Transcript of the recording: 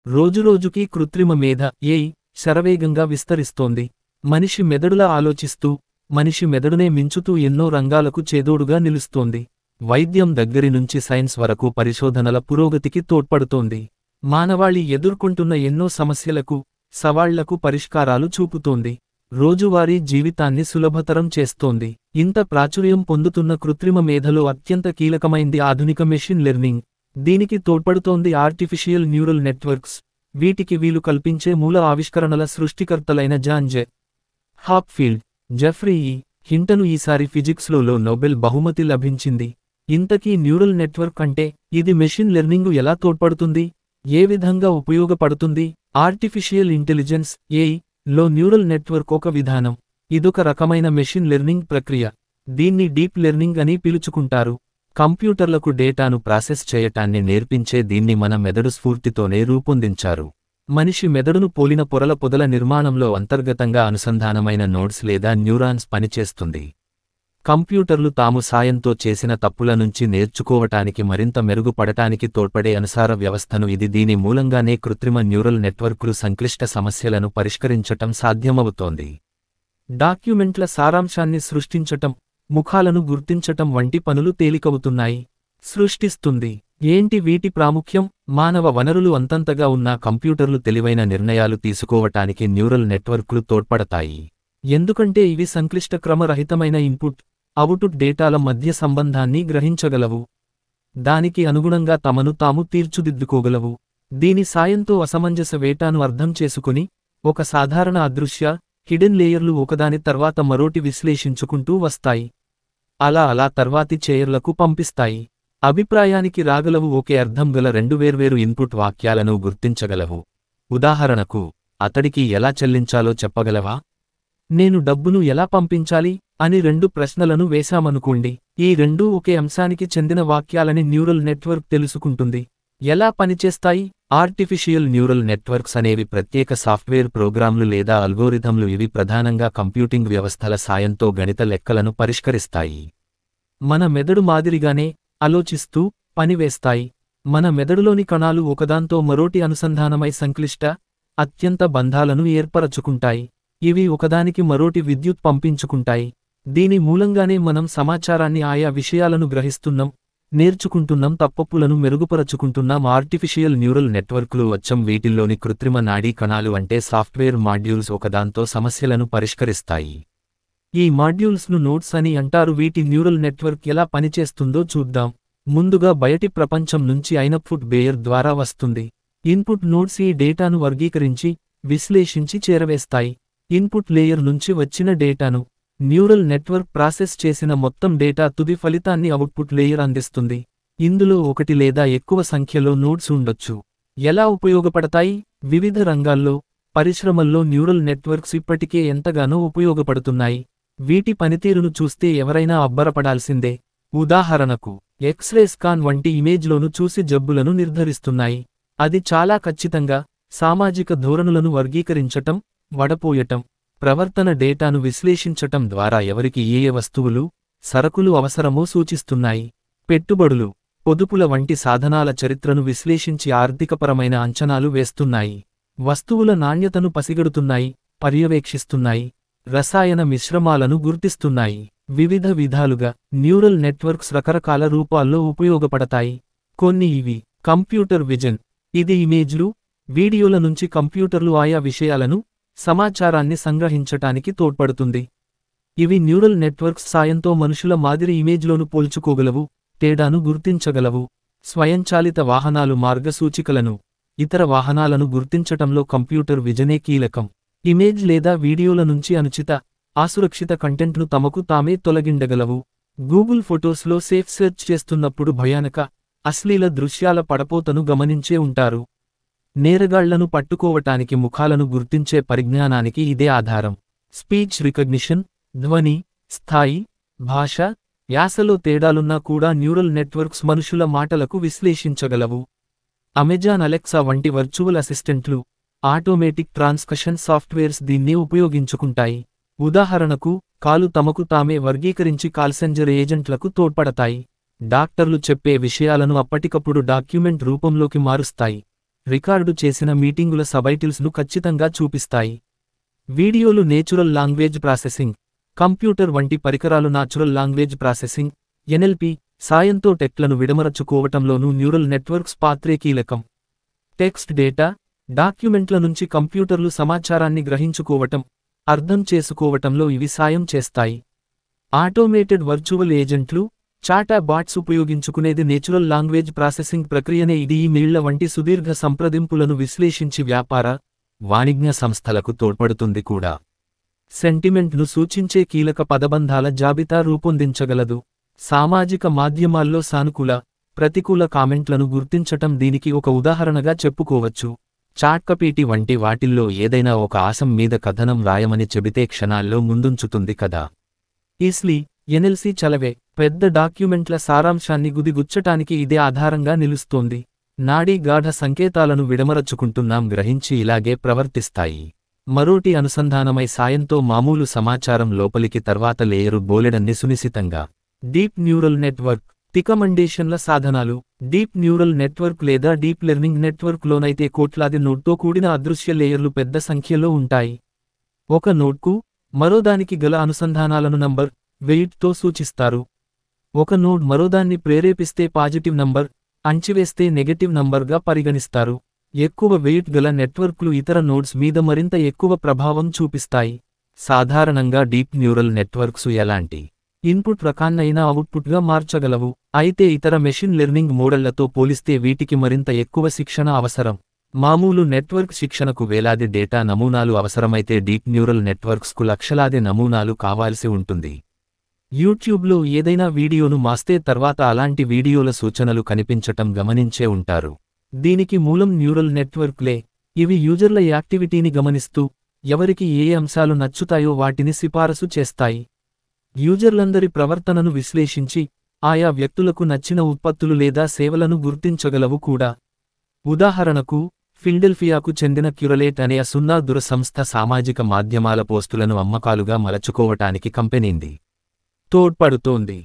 రోజురోజుకీ కృత్రిమ మేధ ఏఐ శరవేగంగా విస్తరిస్తోంది. మనిషి మెదడులా ఆలోచిస్తూ, మనిషి మెదడునే మించుతూ ఎన్నో రంగాలకు చేదోడుగా నిలుస్తోంది. వైద్యం దగ్గరి నుంచి సైన్స్ వరకు పరిశోధనల పురోగతికి తోడ్పడుతోంది. మానవాళి ఎదుర్కొంటున్న ఎన్నో సమస్యలకు, సవాళ్లకు పరిష్కారాలు చూపుతోంది. రోజువారీ జీవితాన్ని సులభతరం చేస్తోంది. ఇంత ప్రాచుర్యం పొందుతున్న కృత్రిమ మేధలో అత్యంత కీలకమైంది ఆధునిక మెషిన్ లెర్నింగ్. దీనికి తోడ్పడుతోంది ఆర్టిఫిషియల్ న్యూరల్ నెట్వర్క్స్. వీటికి వీలు కల్పించే మూల ఆవిష్కరణల సృష్టికర్తలైన జాన్ జె హాప్ఫీల్డ్, జెఫ్రీ ఇ. హింటను ఈసారి ఫిజిక్స్లో నోబెల్ బహుమతి లభించింది. ఇంతకీ న్యూరల్ నెట్వర్క్ అంటే, ఇది మెషిన్ లెర్నింగు ఎలా తోడ్పడుతుంది, ఏ విధంగా ఉపయోగపడుతుంది? ఆర్టిఫిషియల్ ఇంటెలిజెన్స్ ఏఐ లో న్యూరల్ నెట్వర్క్ ఒక విధానం. ఇదొక రకమైన మెషిన్ లెర్నింగ్ ప్రక్రియ. దీన్ని డీప్ లెర్నింగ్ అని పిలుచుకుంటారు. కంప్యూటర్లకు డేటాను ప్రాసెస్ చేయటాన్ని నేర్పించే దీన్ని మన మెదడు స్ఫూర్తితోనే రూపొందించారు. మనిషి మెదడును పోలిన పొరల పొదల నిర్మాణంలో అంతర్గతంగా అనుసంధానమైన నోడ్స్ లేదా న్యూరాన్స్ పనిచేస్తుంది. కంప్యూటర్లు తాము సాయంతో చేసిన తప్పుల నుంచి నేర్చుకోవటానికి మరింత మెరుగుపడటానికి తోడ్పడే అనుసార వ్యవస్థను ఇది. దీని మూలంగానే కృత్రిమ న్యూరల్ నెట్వర్క్లు సంక్లిష్ట సమస్యలను పరిష్కరించటం సాధ్యమవుతోంది. డాక్యుమెంట్ల సారాంశాన్ని సృష్టించటం, ముఖాలను గుర్తించటం వంటి పనులు తేలికవుతున్నాయి. సృష్టిస్తుంది. ఏంటి వీటి ప్రాముఖ్యం? మానవ వనరులు అంతంతగా ఉన్నా కంప్యూటర్లు తెలివైన నిర్ణయాలు తీసుకోవటానికి న్యూరల్ నెట్వర్క్లు తోడ్పడతాయి. ఎందుకంటే ఇవి సంక్లిష్ట క్రమరహితమైన ఇన్పుట్, అవుట్పుట్ డేటాల మధ్య సంబంధాన్ని గ్రహించగలవు. దానికి అనుగుణంగా తమను తాము తీర్చుదిద్దుకోగలవు. దీని సాయంతో అసమంజస వేటాను అర్థం చేసుకుని, ఒక సాధారణ అదృశ్య, హిడెన్ లేయర్లు ఒకదాని తర్వాత మరోటి విశ్లేషించుకుంటూ వస్తాయి. అలా తర్వాతి చేయర్లకు పంపిస్తాయి. అభిప్రాయానికి రాగలవు. ఒకే అర్థం గల రెండు వేర్వేరు ఇన్పుట్ వాక్యాలను గుర్తించగలవు. ఉదాహరణకు, అతడికి ఎలా చెల్లించాలో చెప్పగలవా? నేను డబ్బును ఎలా పంపించాలి అని రెండు ప్రశ్నలను వేశామనుకోండి. ఈ రెండూ ఒకే అంశానికి చెందిన వాక్యాలని న్యూరల్ నెట్వర్క్ తెలుసుకుంటుంది. ఎలా పనిచేస్తాయి? ఆర్టిఫిషియల్ న్యూరల్ నెట్వర్క్స్ అనేవి ప్రత్యేక సాఫ్ట్వేర్ ప్రోగ్రాంలు లేదా అల్గోరిథంలు. ఇవి ప్రధానంగా కంప్యూటింగ్ వ్యవస్థల సాయంతో గణిత లెక్కలను పరిష్కరిస్తాయి. మన మెదడు మాదిరిగానే ఆలోచిస్తూ పనివేస్తాయి. మన మెదడులోని కణాలు ఒకదాంతో మరోటి అనుసంధానమై సంక్లిష్ట, అత్యంత బంధాలను ఏర్పరచుకుంటాయి. ఇవి ఒకదానికి మరోటి విద్యుత్ పంపించుకుంటాయి. దీని మూలంగానే మనం సమాచారాన్ని, ఆయా విషయాలను గ్రహిస్తున్నాం, నేర్చుకుంటున్నాం, తప్పప్పులను మెరుగుపరచుకుంటున్నాం. ఆర్టిఫిషియల్ న్యూరల్ నెట్వర్క్లు అచ్చం వీటిల్లోని కృత్రిమ నాడీ కణాలు అంటే సాఫ్ట్వేర్ మాడ్యూల్స్ ఒకదాంతో సమస్యలను పరిష్కరిస్తాయి. ఈ మాడ్యూల్స్ను నోడ్స్ అని అంటారు. వీటి న్యూరల్ నెట్వర్క్ ఎలా పనిచేస్తుందో చూద్దాం. ముందుగా బయటి ప్రపంచం నుంచి ఇన్పుట్ లేయర్ ద్వారా వస్తుంది. ఇన్పుట్ నోడ్స్ ఈ డేటాను వర్గీకరించి, విశ్లేషించి చేరవేస్తాయి. ఇన్పుట్ లేయర్ నుంచి వచ్చిన డేటాను న్యూరల్ నెట్వర్క్ ప్రాసెస్ చేసిన మొత్తం డేటా తుది ఫలితాన్ని అవుట్పుట్ లేయర్ అందిస్తుంది. ఇందులో ఒకటి లేదా ఎక్కువ సంఖ్యలో నోడ్స్ ఉండొచ్చు. ఎలా ఉపయోగపడతాయి? వివిధ రంగాల్లో, పరిశ్రమల్లో న్యూరల్ నెట్వర్క్స్ ఇప్పటికే ఎంతగానో ఉపయోగపడుతున్నాయి. వీటి పనితీరును చూస్తే ఎవరైనా అబ్బరపడాల్సిందే. ఉదాహరణకు, ఎక్స్రే స్కాన్ వంటి ఇమేజ్లోను చూసి జబ్బులను నిర్ధారిస్తున్నాయి. అది చాలా ఖచ్చితంగా సామాజిక ధోరణులను వర్గీకరించటం, వడపోయటం, ప్రవర్తన డేటాను విశ్లేషించటం ద్వారా ఎవరికి ఏ వస్తువులు, సరకులు అవసరమో సూచిస్తున్నాయి. పెట్టుబడులు, పొదుపుల వంటి సాధనాల చరిత్రను విశ్లేషించి ఆర్థికపరమైన అంచనాలు వేస్తున్నాయి. వస్తువుల నాణ్యతను పసిగడుతున్నాయి, పర్యవేక్షిస్తున్నాయి. రసాయన మిశ్రమాలను గుర్తిస్తున్నాయి. వివిధ విధాలుగా న్యూరల్ నెట్వర్క్స్ రకరకాల రూపాల్లో ఉపయోగపడతాయి. కొన్ని ఇవి: కంప్యూటర్ విజన్. ఇది ఇమేజ్లు, వీడియోల నుంచి కంప్యూటర్లు ఆయా విషయాలను, సమాచారాన్ని సంగ్రహించటానికి తోడ్పడుతుంది. ఇవి న్యూరల్ నెట్వర్క్స్ సాయంతో మనుషుల మాదిరి ఇమేజ్లోను పోల్చుకోగలవు, తేడాను గుర్తించగలవు. స్వయంచాలిత వాహనాలు మార్గసూచికలను, ఇతర వాహనాలను గుర్తించటంలో కంప్యూటర్ విజనే కీలకం. ఇమేజ్ లేదా వీడియోల నుంచి అనుచిత, అసురక్షిత కంటెంట్ను తమకు తామే తొలగిండగలవు. గూగుల్ ఫొటోస్లో సేఫ్ సెర్చ్ చేస్తున్నప్పుడు భయానక, అశ్లీల దృశ్యాల పడపోతను గమనించే ఉంటారు. నేరగాళ్లను పట్టుకోవటానికి ముఖాలను గుర్తించే పరిజ్ఞానానికి ఇదే ఆధారం. స్పీచ్ రికగ్నిషన్, ధ్వని, స్థాయి, భాష, యాసలో తేడాలున్నా కూడా న్యూరల్ నెట్వర్క్స్ మనుషుల మాటలకు విశ్లేషించగలవు. అమెజాన్ అలెక్సా వంటి వర్చువల్ అసిస్టెంట్లు, ఆటోమేటిక్ ట్రాన్స్కషన్ సాఫ్ట్వేర్స్ దీన్ని ఉపయోగించుకుంటాయి. ఉదాహరణకు, కాలు తమకు తామే వర్గీకరించి కాల్సెంజర్ ఏజెంట్లకు తోడ్పడతాయి. డాక్టర్లు చెప్పే విషయాలను అప్పటికప్పుడు డాక్యుమెంట్ రూపంలోకి మారుస్తాయి. రికార్డు చేసిన మీటింగుల సబైటిల్స్ను ఖచ్చితంగా చూపిస్తాయి. వీడియోలు నేచురల్ లాంగ్వేజ్ ప్రాసెసింగ్, కంప్యూటర్ వంటి పరికరాలు నాచురల్ లాంగ్వేజ్ ప్రాసెసింగ్ ఎన్ఎల్పి సాయంతో టెక్స్ట్లను విడమరచుకోవటంలోనూ న్యూరల్ నెట్వర్క్స్ పాత్రే కీలకం. టెక్స్ట్ డేటా, డాక్యుమెంట్ల నుంచి కంప్యూటర్లు సమాచారాన్ని గ్రహించుకోవటం, అర్థం చేసుకోవటంలో ఇవి సాయం చేస్తాయి. ఆటోమేటెడ్ వర్చువల్ ఏజెంట్లు, చాటా బాట్స్ ఉపయోగించుకునేది నేచురల్ లాంగ్వేజ్ ప్రాసెసింగ్ ప్రక్రియనే. ఇది ఈమెయిళ్ల వంటి సుదీర్ఘ సంప్రదింపులను విశ్లేషించి వ్యాపార, వాణిజ్య సంస్థలకు తోడ్పడుతుంది కూడా. సెంటిమెంట్ను సూచించే కీలక పదబంధాల జాబితా రూపొందించగలదు. సామాజిక మాధ్యమాల్లో సానుకూల, ప్రతికూల కామెంట్లను గుర్తించటం దీనికి ఒక ఉదాహరణగా చెప్పుకోవచ్చు. చాట్కపీటి వంటి వాటిల్లో ఏదైనా ఒక ఆశం మీద కథనం రాయమని చెబితే క్షణాల్లో ముందుంచుతుంది కదా. ఈస్లీ ఎన్ఎల్సి చలవే పెద్ద డాక్యుమెంట్ల సారాంశాన్ని గుదిగుచ్చటానికి ఇదే ఆధారంగా నిలుస్తోంది. నాడీ గాఢ సంకేతాలను విడమరచుకుంటున్నాం గ్రహించి ఇలాగే ప్రవర్తిస్తాయి. మరోటి అనుసంధానమై సాయంతో మామూలు సమాచారం లోపలికి తర్వాత లేయరు బోలెడన్ని సునిశితంగా. డీప్ న్యూరల్ నెట్వర్క్ రికమెండేషన్ల సాధనాలు. డీప్ న్యూరల్ నెట్వర్క్ లేదా డీప్ లెర్నింగ్ నెట్వర్క్లోనైతే కోట్లాది నోడ్తో కూడిన అదృశ్య లేయర్లు పెద్ద సంఖ్యలో ఉంటాయి. ఒక నోడ్కు మరోదానికి గల అనుసంధానాలను నంబర్, వెయిట్తో సూచిస్తారు. ఒక నోడ్ మరోదాన్ని ప్రేరేపిస్తే పాజిటివ్ నంబర్, అంచివేస్తే నెగటివ్ నంబర్గా పరిగణిస్తారు. ఎక్కువ వెయిట్ గల నెట్వర్క్లు ఇతర నోడ్స్ మీద మరింత ఎక్కువ ప్రభావం చూపిస్తాయి. సాధారణంగా డీప్ న్యూరల్ నెట్వర్క్సు ఎలాంటి ఇన్పుట్ రకాన్నైనా అవుట్పుట్గా మార్చగలవు. అయితే ఇతర మెషిన్ లెర్నింగ్ మోడళ్లతో పోలిస్తే వీటికి మరింత ఎక్కువ శిక్షణ అవసరం. మామూలు నెట్వర్క్ శిక్షణకు వేలాది డేటా నమూనాలు అవసరమైతే డీప్ న్యూరల్ నెట్వర్క్స్కు లక్షలాది నమూనాలు కావాల్సి ఉంటుంది. యూట్యూబ్లో ఏదైనా వీడియోను మాస్తే తర్వాత అలాంటి వీడియోల సూచనలు కనిపించటం గమనించే ఉంటారు. దీనికి మూలం న్యూరల్ నెట్వర్క్లే. ఇవి యూజర్ల యాక్టివిటీని గమనిస్తూ, ఎవరికి ఏ అంశాలు నచ్చుతాయో వాటిని సిఫారసు చేస్తాయి. యూజర్లందరి ప్రవర్తనను విశ్లేషించి, ఆయా వ్యక్తులకు నచ్చిన ఉత్పత్తులు లేదా సేవలను గుర్తించగలవు కూడా. ఉదాహరణకు, ఫిల్డెల్ఫియాకు చెందిన క్యురలేట్ అనే సున్నా దుర సంస్థ సామాజిక మాధ్యమాల పోస్టులను అమ్మకాలుగా మలచుకోవటానికి కంపెనీంది తోడ్పడుతోంది.